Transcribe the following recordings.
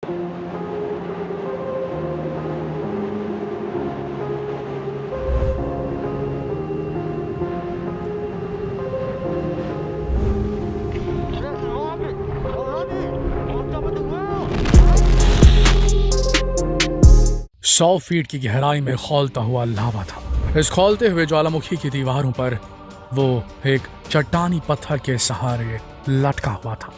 सौ फीट की गहराई में खौलता हुआ लावा था। इस खौलते हुए ज्वालामुखी की दीवारों पर वो एक चट्टानी पत्थर के सहारे लटका हुआ था।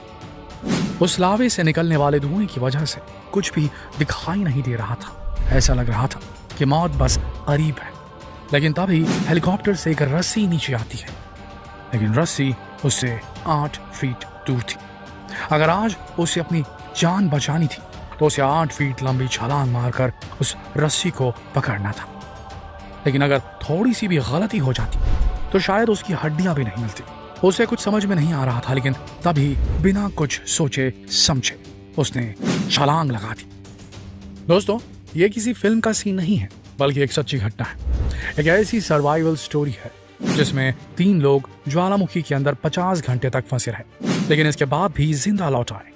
उस लावे से निकलने वाले धुएं की वजह से कुछ भी दिखाई नहीं दे रहा था। ऐसा लग रहा था कि मौत बस करीब है। लेकिन तभी हेलीकॉप्टर से एक रस्सी नीचे आती है, लेकिन रस्सी उससे 8 फीट दूर थी। अगर आज उसे अपनी जान बचानी थी तो उसे 8 फीट लंबी छलांग मारकर उस रस्सी को पकड़ना था। लेकिन अगर थोड़ी सी भी गलती हो जाती तो शायद उसकी हड्डियां भी नहीं मिलती। उसे कुछ समझ में नहीं आ रहा था, लेकिन तभी बिना कुछ सोचे समझे उसने छलांग लगा दी। दोस्तों, ये किसी फिल्म का सीन नहीं है, बल्कि एक सच्ची घटना है। एक ऐसी सर्वाइवल स्टोरी है जिसमें 3 लोग ज्वालामुखी के अंदर 50 घंटे तक फंसे रहे, लेकिन इसके बाद भी जिंदा लौट आए।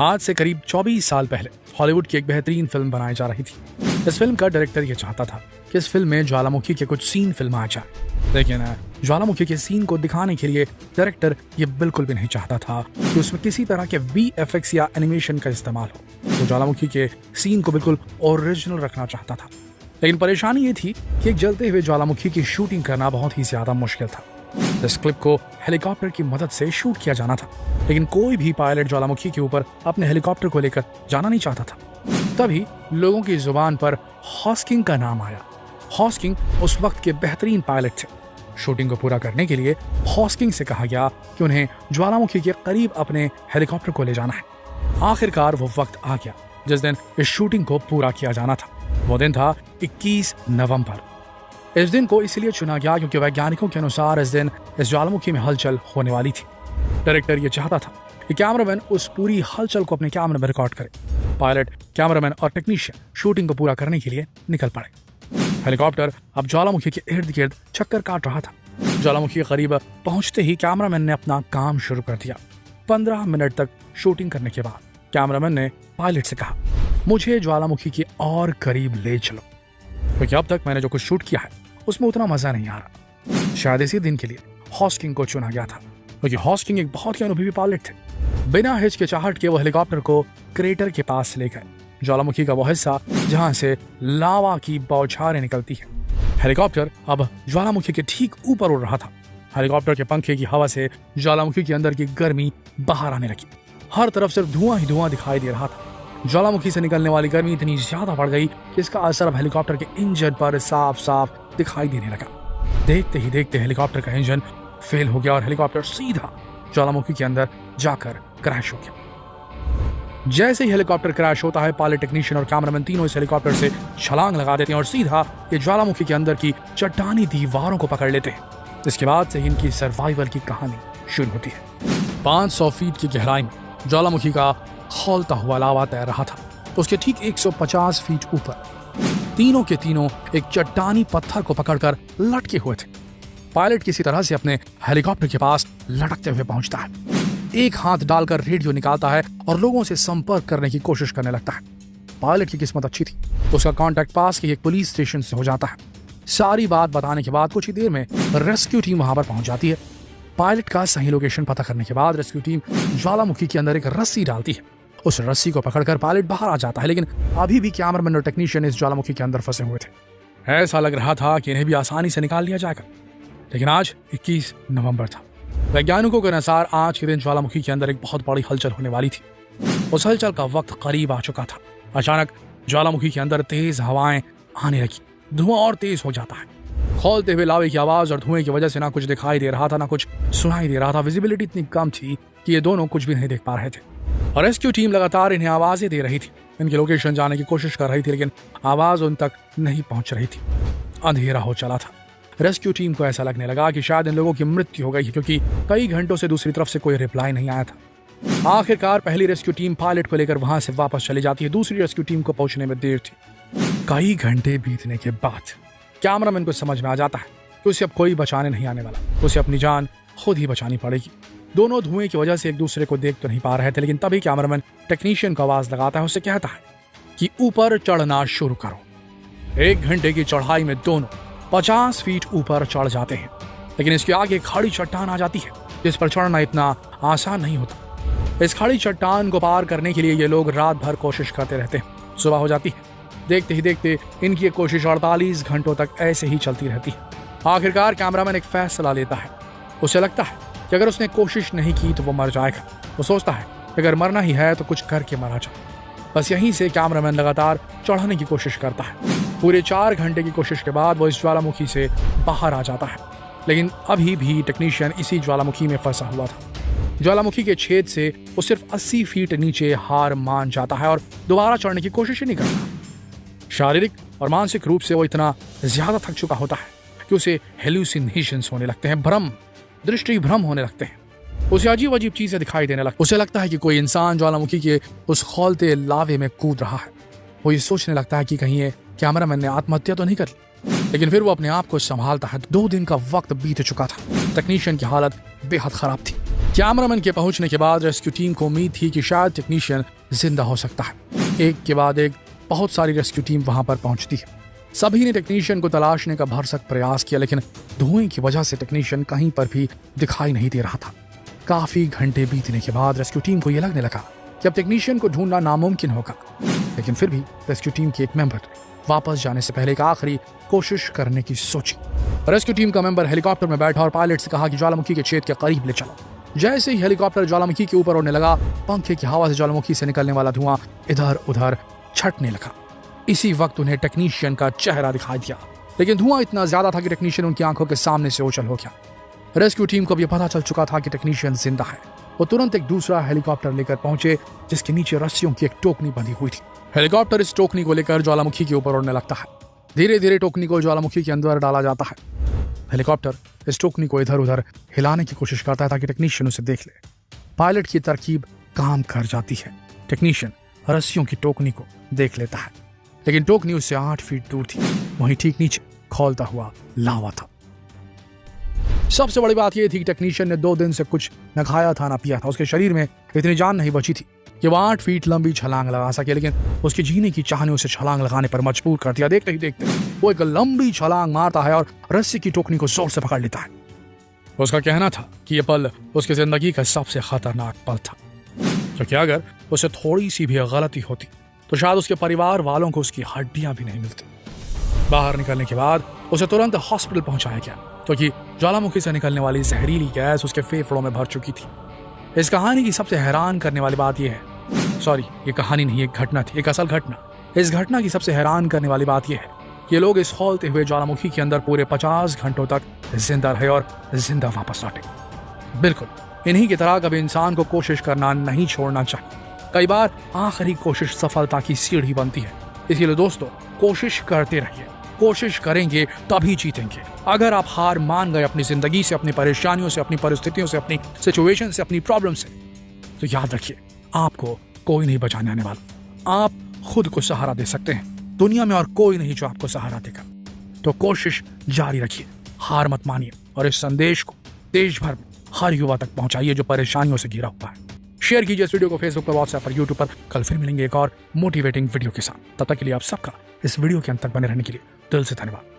आज से करीब 24 साल पहले हॉलीवुड की एक बेहतरीन फिल्म बनाई जा रही थी। इस फिल्म का डायरेक्टर ये चाहता था कि इस फिल्म में ज्वालामुखी के कुछ सीन फिल्माए जाए, लेकिन ज्वालामुखी के सीन को दिखाने के लिए डायरेक्टर ये बिल्कुल भी नहीं चाहता था कि उसमें किसी तरह के VFX या एनिमेशन का इस्तेमाल हो। तो ज्वालामुखी के सीन को बिल्कुल ओरिजिनल रखना चाहता था। लेकिन परेशानी ये थी कि एक जलते हुए ज्वालामुखी की शूटिंग करना बहुत ही ज्यादा मुश्किल था। इस क्लिप को हेलीकॉप्टर की मदद से शूट किया जाना था, लेकिन कोई भी पायलट ज्वालामुखी के ऊपर अपने हेलीकॉप्टर को लेकर जाना नहीं चाहता था। तभी लोगों की जुबान पर हॉस्किंग का नाम आया। हॉस्किंग उस वक्त के बेहतरीन पायलट थे। शूटिंग को पूरा करने के लिए हॉस्किंग से कहा गया कि उन्हें ज्वालामुखी के करीब अपने हेलीकॉप्टर को ले जाना है। आखिरकार वो वक्त आ गया जिस दिन इस शूटिंग को पूरा किया जाना था। वो दिन था 21 नवंबर। इस दिन को इसलिए चुना गया क्योंकि वैज्ञानिकों के अनुसार इस दिन इस ज्वालामुखी में हलचल होने वाली थी। डायरेक्टर ये चाहता था कि कैमरामैन उस पूरी हलचल को अपने कैमरे में रिकॉर्ड करे। पायलट, कैमरामैन और टेक्नीशियन शूटिंग को पूरा करने के लिए निकल पड़े। हेलीकॉप्टर अब ज्वालामुखी के इर्द गिर्द चक्कर काट रहा था। ज्वालामुखी के करीब पहुंचते ही कैमरामैन ने अपना काम शुरू कर दिया। 15 मिनट तक शूटिंग करने के बाद कैमरामैन ने पायलट से कहा, मुझे ज्वालामुखी के और करीब ले चलो, क्योंकि अब तक मैंने जो कुछ शूट किया है उसमें उतना मजा नहीं आ रहा। शायद इसी दिन के लिए हॉस्किंग को चुना गया था, क्योंकि हॉस्किंग एक बहुत ही अनुभवी पायलट थे। बिना हिचकिचाहट के वो हेलीकॉप्टर को क्रेटर के पास ले गए, ज्वालामुखी का वो हिस्सा जहां से लावा की बौछारें निकलती है। हेलीकॉप्टर अब ज्वालामुखी के ठीक ऊपर उड़ रहा था। हेलीकॉप्टर के पंखे की हवा से ज्वालामुखी के अंदर की गर्मी बाहर आने लगी। हर तरफ सिर्फ धुआं ही धुआं दिखाई दे रहा था। ज्वालामुखी से निकलने वाली गर्मी इतनी ज्यादा बढ़ गई कि इसका असर अब हेलीकॉप्टर के इंजन पर साफ साफ दिखाई देने लगा। देखते ही देखते हेलीकॉप्टर का इंजन फेल हो गया और हेलीकॉप्टर सीधा ज्वालामुखी के अंदर जाकर क्रैश हो गया। जैसे ही हेलीकॉप्टर क्रैश होता है, पायलट, टेक्नीशियन और कैमरामैन तीनों इस हेलीकॉप्टर से छलांग लगा देते हैं और सीधा ये ज्वालामुखी के अंदर की चट्टानी दीवारों को पकड़ लेते हैं। इसके बाद से इनकी सर्वाइवल की कहानी शुरू होती है। 500 फीट की गहराई में ज्वालामुखी का खौलता हुआ लावा तैर रहा था। उसके ठीक 150 फीट ऊपर तीनों के तीनों एक चट्टानी पत्थर को पकड़कर लटके हुए थे। पायलट किसी तरह से अपने हेलीकॉप्टर के पास लटकते हुए पहुंचता है। एक हाथ डालकर रेडियो निकालता है और लोगों से संपर्क करने की कोशिश करने लगता है। पायलट की किस्मत अच्छी थी, उसका कांटेक्ट पास के एक पुलिस स्टेशन से हो जाता है। सारी बात बताने के बाद कुछ ही देर में रेस्क्यू टीम वहां पर पहुंच जाती है। पायलट का सही लोकेशन पता करने के बाद रेस्क्यू टीम ज्वालामुखी के अंदर एक रस्सी डालती है। उस रस्सी को पकड़कर पायलट बाहर आ जाता है, लेकिन अभी भी कैमरामैन और टेक्नीशियन इस ज्वालामुखी के अंदर फंसे हुए थे। ऐसा लग रहा था कि इन्हें भी आसानी से निकाल लिया जाएगा, लेकिन आज 21 नवंबर था। वैज्ञानिकों के अनुसार आज के दिन ज्वालामुखी के अंदर एक बहुत बड़ी हलचल होने वाली थी। उस हलचल का वक्त करीब आ चुका था। अचानक ज्वालामुखी के अंदर तेज हवाएं आने लगी, धुआं और तेज हो जाता है। खौलते हुए लावे की आवाज और धुएं की वजह से ना कुछ दिखाई दे रहा था, ना कुछ सुनाई दे रहा था। विजिबिलिटी इतनी कम थी कि ये दोनों कुछ भी नहीं देख पा रहे थे और रेस्क्यू टीम लगातार इन्हें आवाजें दे रही थी। इनकी लोकेशन जाने की कोशिश कर रही थी, लेकिन आवाज उन तक नहीं पहुंच रही थी। अंधेरा हो चला था। रेस्क्यू टीम को ऐसा लगने लगा कि शायद इन लोगों की मृत्यु हो गई है, क्योंकि कई घंटों से दूसरी तरफ से कोई रिप्लाई नहीं आया था। आखिरकार पहली रेस्क्यू टीम पायलट को लेकर वहां से वापस चली जाती है। दूसरी रेस्क्यू टीम को पहुंचने में देर थी। कई घंटे बीतने के बाद कैमरामैन को समझ में आ जाता है कि उसे अब कोई बचाने नहीं आने वाला। उसे अपनी जान खुद ही बचानी पड़ेगी। दोनों धुएं की वजह से एक दूसरे को देख तो नहीं पा रहे थे, लेकिन तभी कैमरामैन टेक्नीशियन को आवाज लगाता है, उससे कहता है कि ऊपर चढ़ना शुरू करो। 1 घंटे की चढ़ाई में दोनों 50 फीट ऊपर चढ़ जाते हैं, लेकिन इसके आगे खड़ी चट्टान आ जाती है जिस पर चढ़ना इतना आसान नहीं होता। इस खड़ी चट्टान को पार करने के लिए ये लोग रात भर कोशिश करते रहते हैं। सुबह हो जाती है, देखते ही देखते इनकी ये कोशिश 48 घंटों तक ऐसे ही चलती रहती है। आखिरकार कैमरामैन एक फैसला लेता है। उसे लगता है कि अगर उसने कोशिश नहीं की तो वो मर जाएगा। वो सोचता है कि अगर मरना ही है तो कुछ करके मरा जाए। बस यहीं से कैमरामैन लगातार चढ़ने की कोशिश करता है। पूरे 4 घंटे की कोशिश के बाद वो इस ज्वालामुखी से बाहर आ जाता है, लेकिन अभी भी टेक्नीशियन इसी ज्वालामुखी में फंसा हुआ था। ज्वालामुखी के छेद से वो सिर्फ 80 फीट नीचे हार मान जाता है और दोबारा चढ़ने की कोशिश ही नहीं करता। शारीरिक और मानसिक रूप से वो इतना ज्यादा थक चुका होता है कि उसे हेल्यूसिनेशंस होने लगते हैं, दृष्टि भ्रम होने लगते हैं। उसे अजीब अजीब चीजें दिखाई देने लगती। उसे लगता है कि कोई इंसान ज्वालामुखी के उस खौलते लावे में कूद रहा है। वो ये सोचने लगता है कि कहीं ये कैमरामैन ने आत्महत्या तो नहीं कर ली, लेकिन फिर वो अपने आप को संभालता है। 2 दिन का वक्त बीत चुका था। टेक्नीशियन की हालत बेहद खराब थी। कैमरामैन के पहुंचने के बाद रेस्क्यू टीम को उम्मीद थी कि शायद टेक्नीशियन जिंदा हो सकता है। एक के बाद एक बहुत सारी रेस्क्यू टीम वहां पर पहुंचती है। सभी ने टेक्नीशियन को तलाशने का भरसक प्रयास किया, लेकिन धुएं की वजह से टेक्नीशियन कहीं पर भी दिखाई नहीं दे रहा था। काफी घंटे बीतने के बाद रेस्क्यू टीम को यह लगने लगा कि अब टेक्नीशियन को ढूंढना नामुमकिन होगा, लेकिन फिर भी रेस्क्यू टीम के एक मेंबर ने वापस जाने से पहले एक आखिरी कोशिश करने की सोची। रेस्क्यू टीम का मेंबर हेलीकॉप्टर में बैठा और पायलट से कहा कि ज्वालामुखी के छेद के करीब ले चलो। जैसे ही हेलीकॉप्टर ज्वालामुखी के ऊपर उड़ने लगा, पंखे की हवा से ज्वालामुखी से निकलने वाला धुआं इधर उधर छटने लगा। इसी वक्त उन्हें टेक्नीशियन का चेहरा दिखाई दिया, लेकिन धुआं इतना ज्यादा था कि टेक्नीशियन उनकी आंखों के सामने से ओझल हो गया। रेस्क्यू टीम को भी पता चल चुका था कि टेक्नीशियन जिंदा है। वो तुरंत एक दूसरा हेलीकॉप्टर लेकर पहुंचे जिसके नीचे रस्सियों की एक टोकनी बंधी हुई थी। हेलीकॉप्टर इस टोकनी को लेकर ज्वालामुखी के ऊपर उड़ने लगता है। धीरे धीरे टोकनी को ज्वालामुखी के अंदर डाला जाता है। हेलीकॉप्टर इस टोकनी को इधर उधर हिलाने की कोशिश करता है ताकि टेक्नीशियन उसे देख ले। पायलट की तरकीब काम कर जाती है। टेक्नीशियन रस्सियों की टोकनी को देख लेता है, लेकिन टोकनी उससे 8 फीट दूर थी। वहीं ठीक नीचे खौलता हुआ लावा था। सबसे बड़ी बात यह थी कि टेक्नीशियन ने 2 दिन से कुछ न खाया था न पिया था। उसके शरीर में इतनी जान नहीं बची थी कि वह 8 फीट लंबी छलांग लगा सके, लेकिन उसकी जीने की चाह ने उसे छलांग लगाने पर मजबूर कर दिया। देखते ही देखते वो एक लंबी छलांग मारता है और रस्सी की टोकनी को जोर से पकड़ लेता है। उसका कहना था कि यह पल उसकी जिंदगी का सबसे खतरनाक पल था, क्योंकि अगर उसे थोड़ी सी भी गलती होती तो शायद उसके परिवार वालों को उसकी हड्डियां भी नहीं मिलती। बाहर निकलने के बाद उसे तुरंत हॉस्पिटल पहुंचाया गया, क्योंकि ज्वालामुखी से निकलने वाली जहरीली गैस उसके फेफड़ों में भर चुकी थी। इस कहानी की सबसे हैरान करने वाली बात यह है, ये कहानी नहीं, एक घटना थी, एक असल घटना। इस घटना की सबसे हैरान करने वाली बात यह है, ये लोग इस खौलते हुए ज्वालामुखी के अंदर पूरे 50 घंटों तक जिंदा रहे और जिंदा वापस लौटे। बिल्कुल इन्हीं की तरह कभी इंसान को कोशिश करना नहीं छोड़ना चाहिए। कई बार आखिरी कोशिश सफलता की सीढ़ी बनती है। इसीलिए दोस्तों, कोशिश करते रहिए। कोशिश करेंगे तभी जीतेंगे। अगर आप हार मान गए अपनी जिंदगी से, अपनी परेशानियों से, अपनी परिस्थितियों से, अपनी सिचुएशन से, अपनी प्रॉब्लम से, तो याद रखिए आपको कोई नहीं बचाने आने वाला। आप खुद को सहारा दे सकते हैं। दुनिया में और कोई नहीं जो आपको सहारा देगा। तो कोशिश जारी रखिए, हार मत मानिए और इस संदेश को देश भर में हर युवा तक पहुंचाइए जो परेशानियों से घिरा हुआ है। शेयर कीजिए इस वीडियो को फेसबुक पर, व्हाट्सएप पर, यूट्यूब पर। कल फिर मिलेंगे एक और मोटिवेटिंग वीडियो के साथ। तब तक के लिए आप सबका इस वीडियो के अंत तक बने रहने के लिए दिल से धन्यवाद।